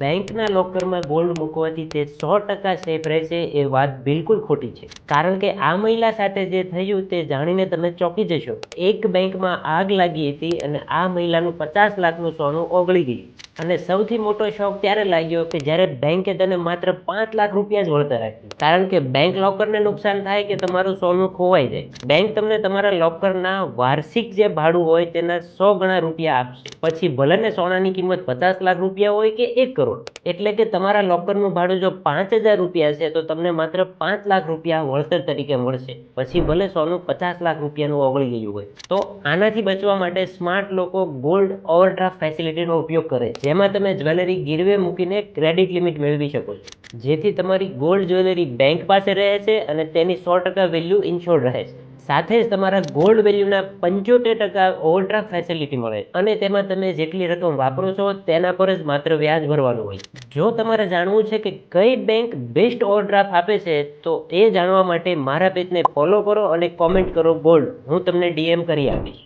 બેંકના લોકરમાં ગોલ્ડ મૂકવાથી તે 100% સેફ રહેશે એ વાત બિલકુલ ખોટી છે. કારણ કે આ મહિલા સાથે જે થયું તે જાણીને તમે ચોંકી જશો. એક બેંકમાં આગ લાગી હતી અને આ મહિલાનું 50 લાખનું સોનું ઓગળી ગયું. અને સૌથી મોટો શોક ત્યારે લાગ્યો કે જ્યારે બેંકે તેને માત્ર 5 લાખ રૂપિયા જ વળતર આપ્યું. કારણ કે બેંક લોકરને નુકસાન થાય કે તમારું સોનું ખોવાઈ જાય, બેંક તમને તમારા લોકરના વાર્ષિક જે ભાડું હોય તેના 100 ગણા રૂપિયા આપશે. પછી ભલે ને સોનાની કિંમત 50 લાખ રૂપિયા હોય કે 1 કરોડ. એટલે કે તમારા લોકરનું ભાડું જો 5000 રૂપિયા છે તો તમને માત્ર 5 લાખ રૂપિયા વળતર તરીકે મળશે. પછી ભલે સોનું 50 લાખ રૂપિયાનું ઓગળી ગયું હોય. તો આનાથી બચવા માટે સ્માર્ટ લોકો ગોલ્ડ ઓવરડ્રાફ્ટ ફેસિલિટીનો ઉપયોગ કરે છે, જેમાં તમે જ્વેલરી ગીરવે મૂકીને ક્રેડિટ લિમિટ મેળવી શકો છો. જેથી તમારી ગોલ્ડ જ્વેલરી બેંક પાસે રહે છે અને તેની 100% વેલ્યુ ઇન્શ્યોર્ડ રહે છે. સાથે જ તમારા ગોલ્ડ વેલ્યુના 75% ઓવરડ્રાફ્ટ ફેસિલિટી મળે અને તેમાં તમે જેટલી રકમ વાપરો છો તેના પર જ માત્ર વ્યાજ ભરવાનું હોય. જો તમારે જાણવું છે કે કઈ બેંક બેસ્ટ ઓવરડ્રાફ્ટ આપે છે તો એ જાણવા માટે મારા પેજને ફોલો કરો અને કોમેન્ટ કરો ગોલ્ડ, હું તમને DM કરી આપીશ.